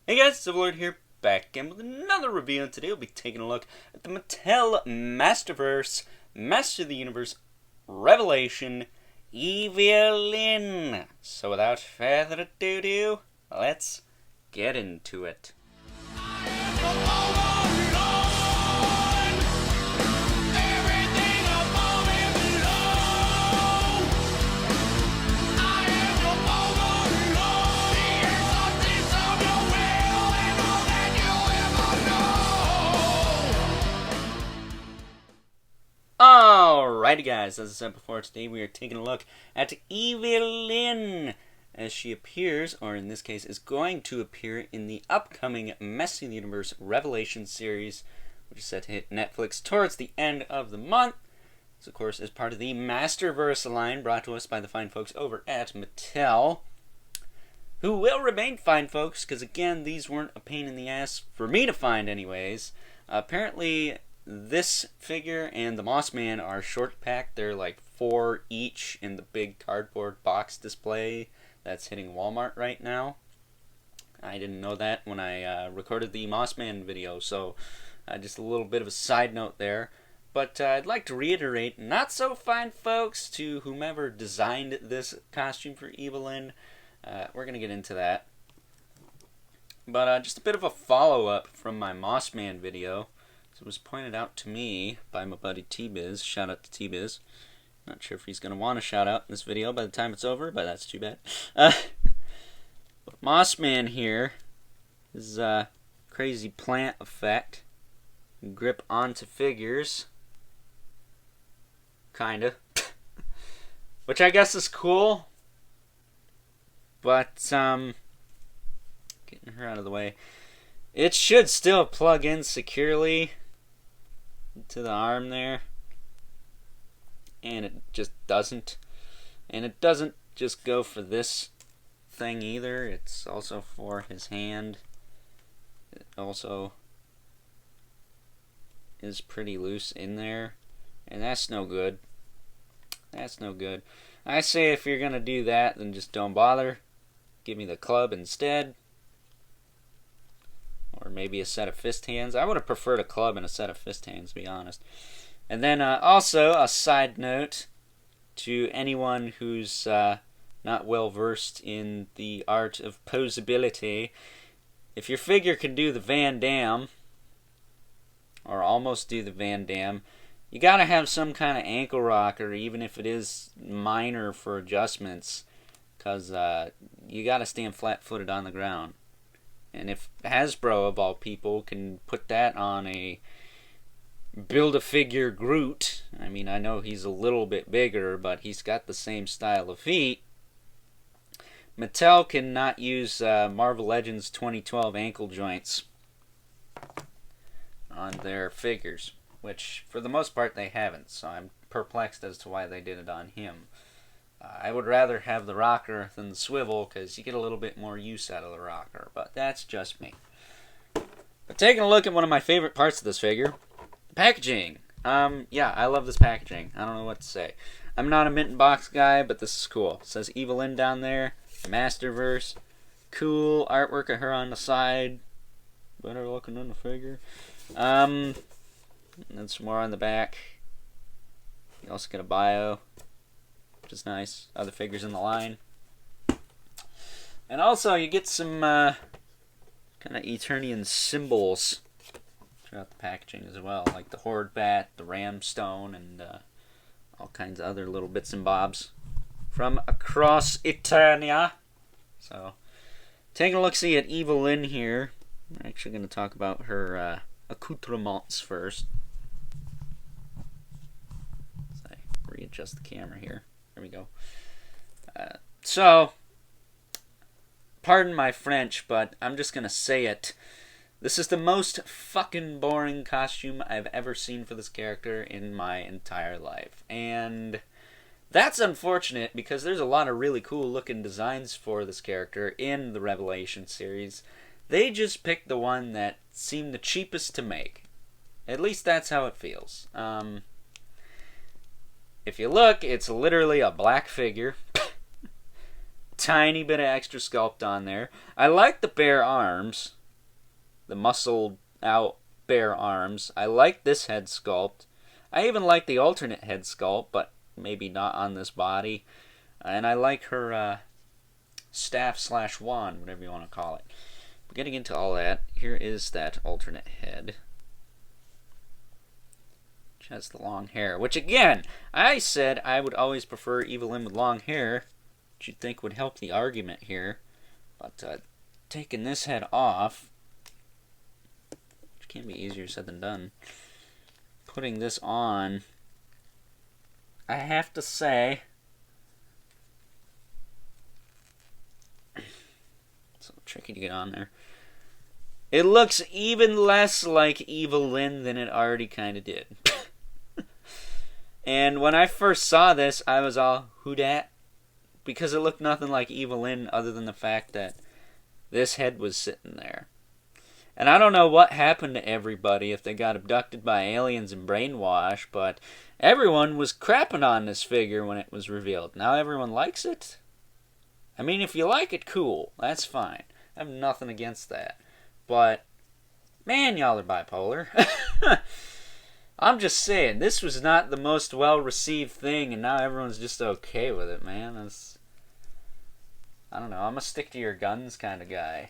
Hey guys, it's Evil-Lyn here, back again with another review, and today we'll be taking a look at the Mattel Masterverse, Master of the Universe, Revelation, Evil-Lyn. So without further ado, let's get into it. Alrighty guys, as I said before, today we are taking a look at Evil-Lyn as she appears, or in this case is going to appear in the upcoming Master of the Universe Revelation series, which is set to hit Netflix towards the end of the month. This of course is part of the Masterverse line brought to us by the fine folks over at Mattel, who will remain fine folks, because again, these weren't a pain in the ass for me to find anyways. Apparently this figure and the Moss Man are short packed. They're like 4 each in the big cardboard box display that's hitting Walmart right now. I didn't know that when I recorded the Moss Man video, so just a little bit of a side note there. But I'd like to reiterate, not so fine folks, to whomever designed this costume for Evil-Lyn. We're going to get into that. But just a bit of a follow-up from my Moss Man video. So it was pointed out to me by my buddy T-Biz. Shout out to T-Biz. Not sure if he's going to want a shout out in this video by the time it's over, but that's too bad. Moss Man here is a crazy plant effect. Grip onto figures. Kinda. Which I guess is cool. But, getting her out of the way. It should still plug in securely to the arm there, and it just doesn't. And it doesn't just go for this thing either, it's also for his hand. It also is pretty loose in there, and that's no good. That's no good. I say if you're gonna do that, then just don't bother. Give me the club instead. Or maybe a set of fist hands. I would have preferred a club and a set of fist hands, to be honest. And then also, a side note to anyone who's not well versed in the art of posability. If your figure can do the Van Damme, or almost do the Van Damme, you gotta have some kind of ankle rocker, even if it is minor for adjustments, because you gotta stand flat-footed on the ground. And if Hasbro, of all people, can put that on a Build-A-Figure Groot, I mean, I know he's a little bit bigger, but he's got the same style of feet. Mattel cannot use Marvel Legends 2012 ankle joints on their figures, which, for the most part, they haven't, so I'm perplexed as to why they did it on him. I would rather have the rocker than the swivel, because you get a little bit more use out of the rocker, but that's just me. But taking a look at one of my favorite parts of this figure, the packaging. Yeah, I love this packaging. I don't know what to say. I'm not a mint and box guy, but this is cool. It says Evil-Lyn down there, Masterverse, cool artwork of her on the side, better looking than the figure. And then some more on the back. You also get a bio, which is nice. Other figures in the line. And also, you get some kind of Eternian symbols throughout the packaging as well, like the Horde Bat, the Ram Stone, and all kinds of other little bits and bobs from across Eternia. So, taking a look-see at Evil-Lyn here. We're actually going to talk about her accoutrements first. As I readjust the camera here. There we go. So, pardon my French, but I'm just going to say it. This is the most fucking boring costume I've ever seen for this character in my entire life. And that's unfortunate, because there's a lot of really cool looking designs for this character in the Revelation series. They just picked the one that seemed the cheapest to make. At least that's how it feels. If you look, it's literally a black figure tiny bit of extra sculpt on there. I like the bare arms, the muscled out bare arms. I like this head sculpt. I even like the alternate head sculpt, but maybe not on this body. And I like her staff / wand, whatever you want to call it. But getting into all that, here is that alternate head. Which has the long hair. Which again, I said I would always prefer Evil-Lyn with long hair, which you'd think would help the argument here. But taking this head off, which can be easier said than done, putting this on, I have to say, it's so tricky to get on there. It looks even less like Evil-Lyn than it already kind of did. And when I first saw this, I was all, who dat? Because it looked nothing like Evil-Lyn other than the fact that this head was sitting there. And I don't know what happened to everybody, if they got abducted by aliens and brainwashed, but everyone was crapping on this figure when it was revealed. Now everyone likes it. I mean, if you like it, cool. That's fine. I have nothing against that. But, man, y'all are bipolar. I'm just saying, this was not the most well-received thing, and now everyone's just okay with it, man. I don't know, I'm a stick-to-your-guns kind of guy.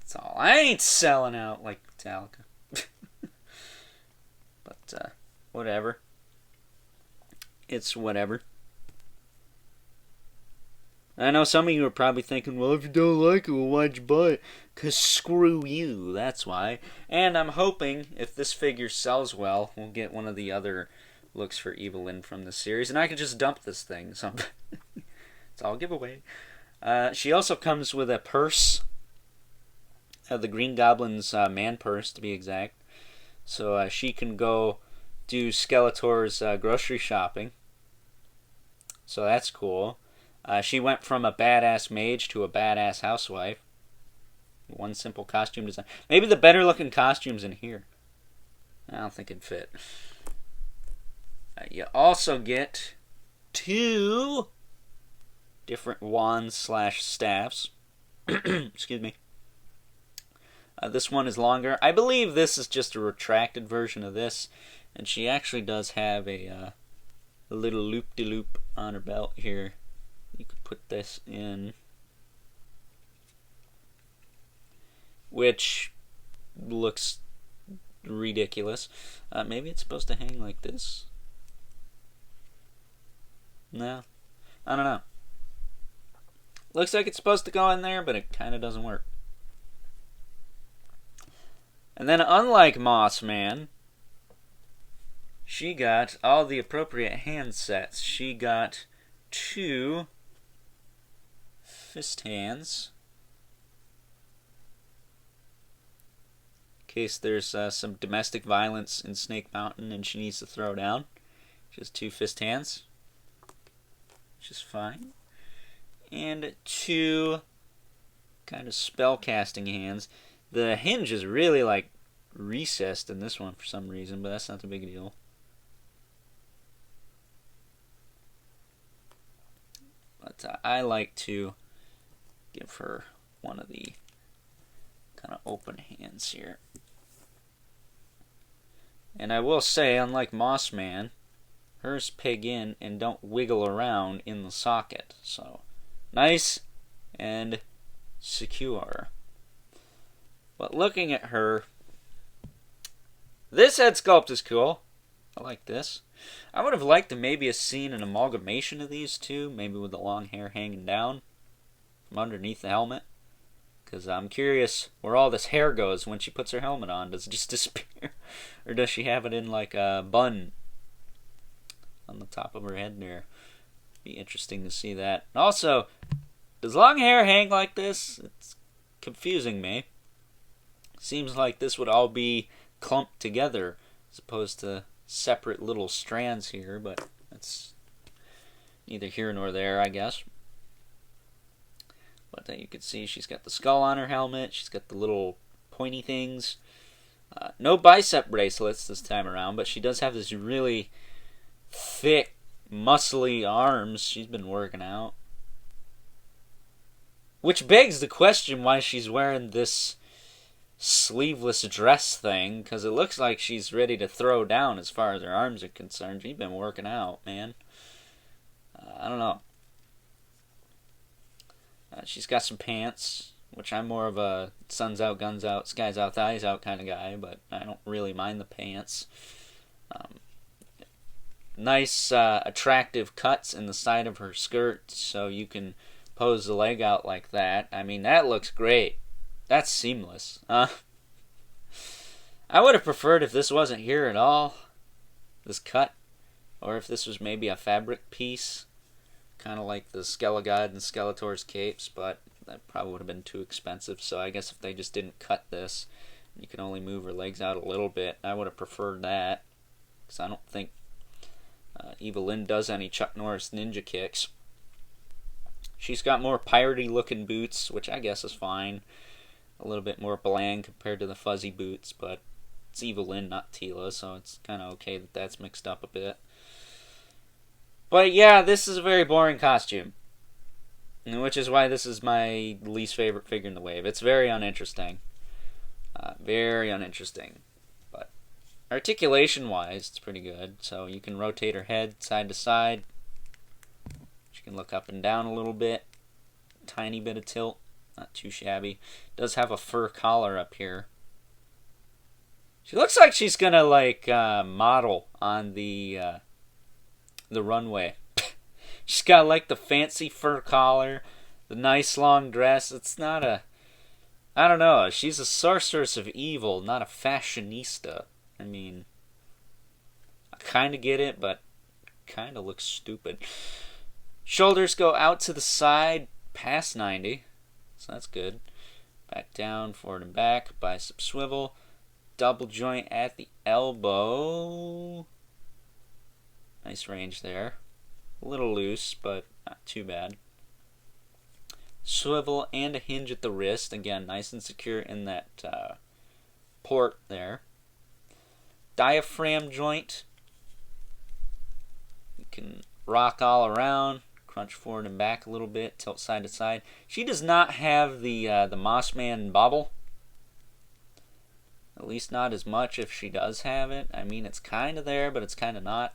That's all. I ain't selling out like Metallica. But, whatever. It's whatever. I know some of you are probably thinking, well, if you don't like it, well, why'd you buy it? 'Cause screw you, that's why. And I'm hoping, if this figure sells well, we'll get one of the other looks for Evil-Lyn from this series, and I can just dump this thing. So it's all giveaway. She also comes with a purse. The Green Goblin's man purse, to be exact. So she can go do Skeletor's grocery shopping. So that's cool. She went from a badass mage to a badass housewife. One simple costume design. Maybe the better looking costume's in here. I don't think it'd fit. You also get 2 different wands / staffs. Excuse me. This one is longer. I believe this is just a retracted version of this. And she actually does have a little loop-de-loop on her belt here. You could put this in, which looks ridiculous. Maybe it's supposed to hang like this? No, I don't know. Looks like it's supposed to go in there, but it kind of doesn't work. And then, unlike Moss Man, she got all the appropriate hand sets. She got 2 fist hands, in case there's some domestic violence in Snake Mountain and she needs to throw down. Just 2 fist hands, which is fine. And 2 kind of spell casting hands. The hinge is really like recessed in this one for some reason, but that's not the big deal. But I like to give her one of the kind of open hands here. And I will say, unlike Moss Man, hers peg in and don't wiggle around in the socket. So, nice and secure. But looking at her, this head sculpt is cool. I like this. I would have liked to maybe have seen an amalgamation of these two, maybe with the long hair hanging down from underneath the helmet. Because I'm curious where all this hair goes when she puts her helmet on. Does it just disappear? Or does she have it in like a bun on the top of her head there? Be interesting to see that. Also, does long hair hang like this? It's confusing me. Seems like this would all be clumped together as opposed to separate little strands here, but that's neither here nor there, I guess. But then you can see she's got the skull on her helmet. She's got the little pointy things. No bicep bracelets this time around, but she does have this really thick muscly arms. She's been working out. Which begs the question why she's wearing this sleeveless dress thing, because it looks like she's ready to throw down as far as her arms are concerned. She's been working out, man. I don't know. She's got some pants, which I'm more of a sun's out, guns out, skies out, thighs out kind of guy, but I don't really mind the pants. Nice, attractive cuts in the side of her skirt, so you can pose the leg out like that. I mean, that looks great. That's seamless. I would have preferred if this wasn't here at all, this cut, or if this was maybe a fabric piece, kind of like the Skelegod and Skeletor's capes, but that probably would have been too expensive, so I guess if they just didn't cut this, you could only move her legs out a little bit, I would have preferred that, because I don't think Evil-Lyn does any Chuck Norris ninja kicks. She's got more piratey looking boots, which I guess is fine. A little bit more bland compared to the fuzzy boots, but it's Evil-Lyn, not Teela, so it's kind of okay that that's mixed up a bit. But yeah, this is a very boring costume, which is why this is my least favorite figure in the wave. It's very uninteresting. Very uninteresting. But articulation-wise, it's pretty good. So you can rotate her head side to side. She can look up and down a little bit. Tiny bit of tilt. Not too shabby. Does have a fur collar up here. She looks like she's gonna model on the runway. She's got like the fancy fur collar, the nice long dress. It's not a, I don't know. She's a sorceress of evil, not a fashionista. I mean, I kind of get it, but kind of looks stupid. Shoulders go out to the side, past 90. So that's good. Back down, forward and back, bicep swivel, double joint at the elbow. Nice range there. A little loose, but not too bad. Swivel and a hinge at the wrist. Again, nice and secure in that port there. Diaphragm joint. You can rock all around. Crunch forward and back a little bit, tilt side to side. She does not have the Mossman bobble. At least not as much if she does have it. I mean, it's kind of there, but it's kind of not.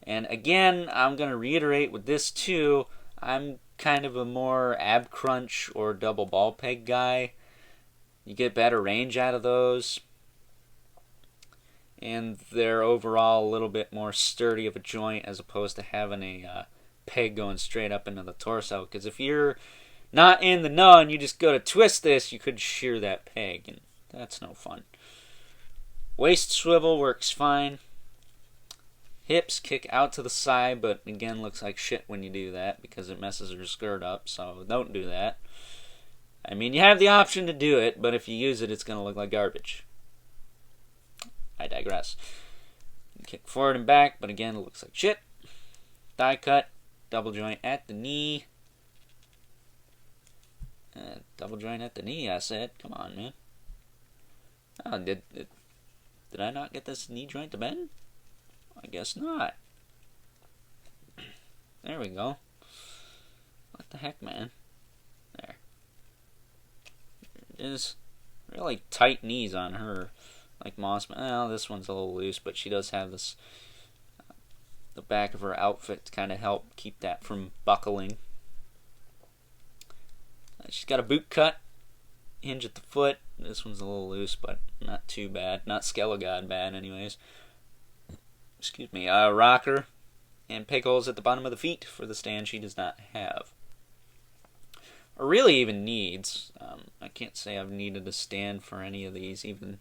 And again, I'm going to reiterate with this too, I'm kind of a more ab crunch or double ball peg guy. You get better range out of those. And they're overall a little bit more sturdy of a joint as opposed to having a peg going straight up into the torso, because if you're not in the know and you just go to twist this, you could shear that peg, and that's no fun. Waist swivel works fine. Hips kick out to the side, but again looks like shit when you do that because it messes her skirt up, so don't do that. I mean, you have the option to do it, but if you use it, it's going to look like garbage. I digress. Kick forward and back, but again it looks like shit. Thigh cut. Double joint at the knee. Double joint at the knee, I said. Come on, man. Oh, did I not get this knee joint to bend? I guess not. There we go. What the heck, man? There. It is really tight knees on her. Like Moss. Well, this one's a little loose, but she does have this... the back of her outfit to kind of help keep that from buckling. She's got a boot cut, hinge at the foot. This one's a little loose, but not too bad. Not Skelegod bad, anyways. Excuse me. Rocker and peg holes at the bottom of the feet for the stand she does not have. Or really even needs. I can't say I've needed a stand for any of these. Even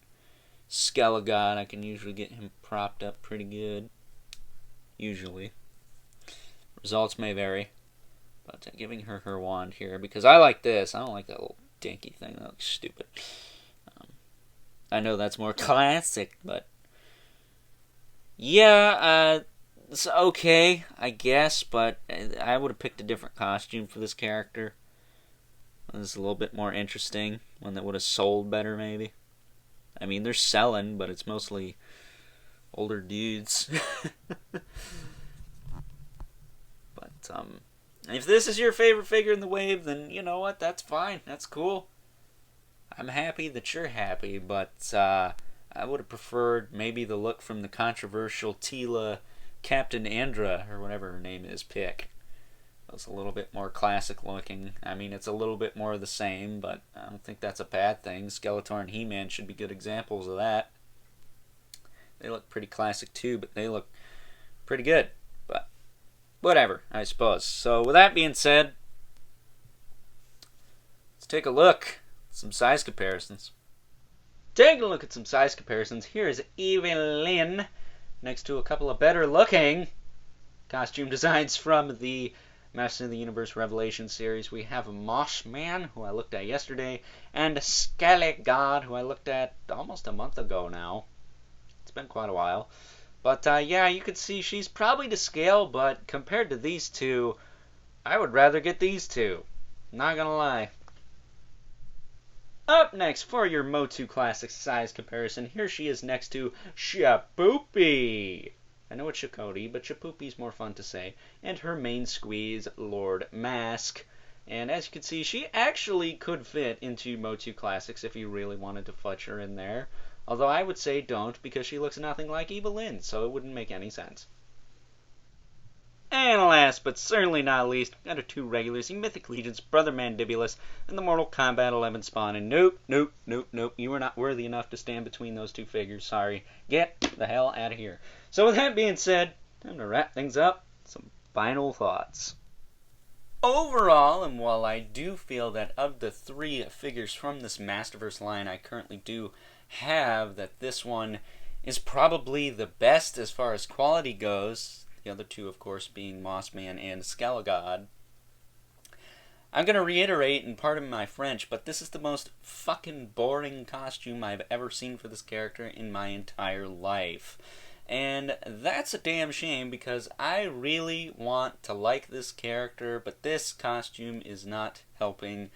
Skelegod, I can usually get him propped up pretty good. Usually. Results may vary. But giving her wand here, because I like this. I don't like that little dinky thing. That looks stupid. I know that's more classic, but... yeah, it's okay, I guess, but I would have picked a different costume for this character. This is a little bit more interesting. One that would have sold better, maybe. I mean, they're selling, but it's mostly older dudes. But if this is your favorite figure in the wave, then you know what? That's fine. That's cool. I'm happy that you're happy, but I would have preferred maybe the look from the controversial Tila Captain Andra, or whatever her name is, pick. It was a little bit more classic looking. I mean, it's a little bit more of the same, but I don't think that's a bad thing. Skeletor and He-Man should be good examples of that. They look pretty classic too, but they look pretty good. But whatever, I suppose. So with that being said, let's take a look at some size comparisons. Taking a look at some size comparisons, here is Evil-Lyn next to a couple of better looking costume designs from the Master of the Universe Revelation series. We have Mossman, who I looked at yesterday, and Sculpt, who I looked at almost a month ago now. It's been quite a while. But yeah, you can see she's probably to scale, but compared to these two, I would rather get these two. Not gonna lie. Up next for your MOTU Classic size comparison, here she is next to Shapoopy. I know it's Shakoti, but Shapoopy's more fun to say. And her main squeeze, Lord Mask. And as you can see, she actually could fit into MOTU Classics if you really wanted to fudge her in there. Although I would say don't, because she looks nothing like Evil-Lyn, so it wouldn't make any sense. And last, but certainly not least, got our two regulars, the Mythic Legion's Brother Mandibulus and the Mortal Kombat 11 Spawn. And nope, you are not worthy enough to stand between those two figures. Sorry. Get the hell out of here. So with that being said, time to wrap things up. Some final thoughts. Overall, and while I do feel that of the three figures from this Masterverse line I currently do have, that this one is probably the best as far as quality goes, the other two, of course, being Mossman and Skelligod, I'm going to reiterate, and pardon my French, but this is the most fucking boring costume I've ever seen for this character in my entire life. And that's a damn shame, because I really want to like this character, but this costume is not helping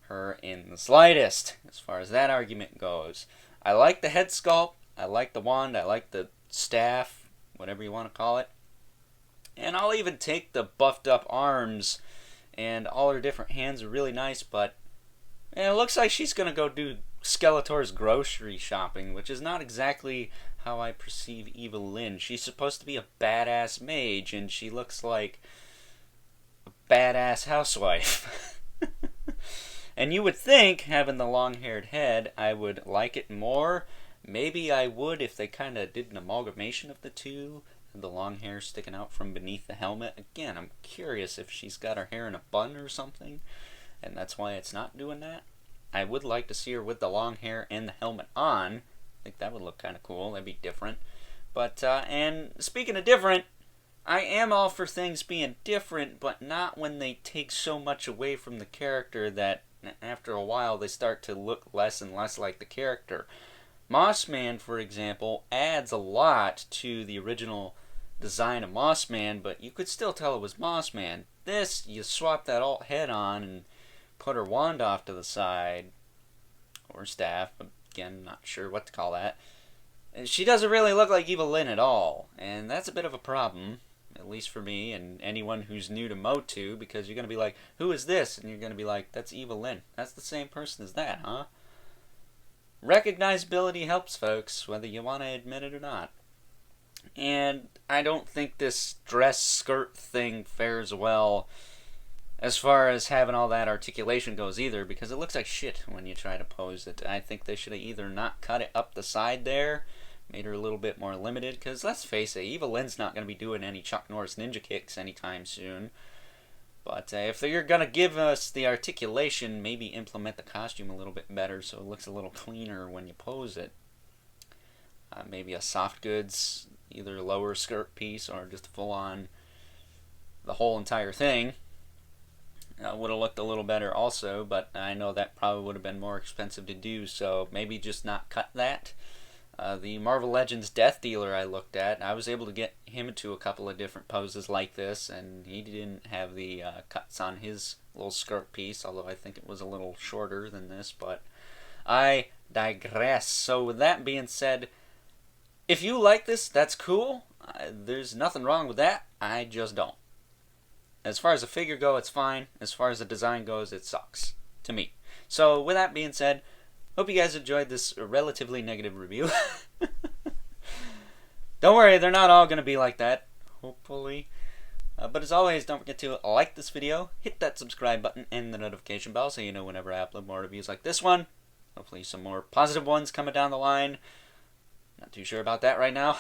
her in the slightest, as far as that argument goes. I like the head sculpt, I like the wand, I like the staff, whatever you want to call it. And I'll even take the buffed up arms, and all her different hands are really nice, but it looks like she's going to go do Skeletor's grocery shopping, which is not exactly how I perceive Evil-Lyn. She's supposed to be a badass mage, and she looks like a badass housewife. And you would think, having the long-haired head, I would like it more. Maybe I would if they kind of did an amalgamation of the two, the long hair sticking out from beneath the helmet. Again, I'm curious if she's got her hair in a bun or something, and that's why it's not doing that. I would like to see her with the long hair and the helmet on. I think that would look kind of cool. That'd be different. But, and speaking of different, I am all for things being different, but not when they take so much away from the character that after a while they start to look less and less like the character. Mossman, for example, adds a lot to the original design of Mossman, but you could still tell it was Mossman. This, you swap that alt head on and put her wand off to the side, or staff, again, not sure what to call that. She doesn't really look like Evil-Lyn at all, and that's a bit of a problem, at least for me and anyone who's new to MOTU, because you're going to be like, who is this? And you're going to be like, that's Evil-Lyn. That's the same person as that, huh? Recognizability helps, folks, whether you want to admit it or not. And I don't think this dress skirt thing fares well as far as having all that articulation goes either, because it looks like shit when you try to pose it. I think they should have either not cut it up the side there, made her a little bit more limited, because let's face it, Evil-Lyn's not going to be doing any Chuck Norris ninja kicks anytime soon. But if you're going to give us the articulation, maybe implement the costume a little bit better so it looks a little cleaner when you pose it. Maybe a soft goods, either lower skirt piece or just full-on the whole entire thing. Would have looked a little better also, but I know that probably would have been more expensive to do, so maybe just not cut that. The Marvel Legends Death Dealer I looked at, I was able to get him into a couple of different poses like this, and he didn't have the cuts on his little skirt piece, although I think it was a little shorter than this, but I digress. So with that being said, if you like this, that's cool. There's nothing wrong with that. I just don't. as far as the figure goes, it's fine. As far as the design goes, it sucks to me. So with that being said, hope you guys enjoyed this relatively negative review. Don't worry, they're not all going to be like that, hopefully. But as always, don't forget to like this video, hit that subscribe button and the notification bell so you know whenever I upload more reviews like this one. Hopefully some more positive ones coming down the line. Not too sure about that right now.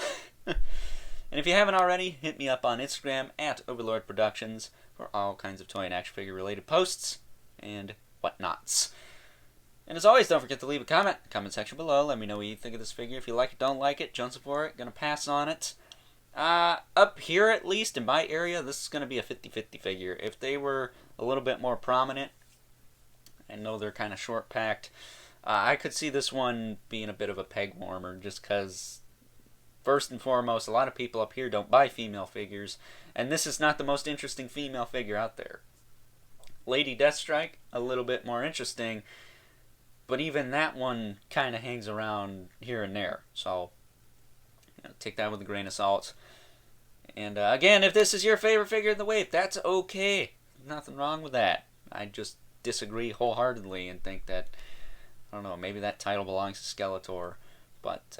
And if you haven't already, hit me up on Instagram at Overlord Productions for all kinds of toy and action figure related posts and whatnots. And as always, don't forget to leave a comment in the comment section below. Let me know what you think of this figure. If you like it, don't like it, Jonesing for it, gonna pass on it. Up here, at least, in my area, this is gonna be a 50-50 figure. If they were a little bit more prominent, I know they're kind of short-packed, I could see this one being a bit of a peg warmer, just because, first and foremost, a lot of people up here don't buy female figures, and this is not the most interesting female figure out there. Lady Deathstrike, a little bit more interesting, but even that one kind of hangs around here and there, so take that with a grain of salt. And again, if this is your favorite figure in the wave, that's okay. Nothing wrong with that. I just disagree wholeheartedly and think that, I don't know, maybe that title belongs to Skeletor. But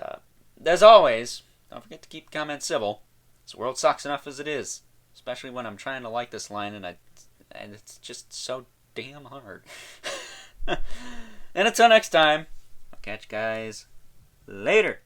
as always, don't forget to keep the comments civil. This world sucks enough as it is, especially when I'm trying to like this line and it's just so damn hard. And until next time, I'll catch you guys later.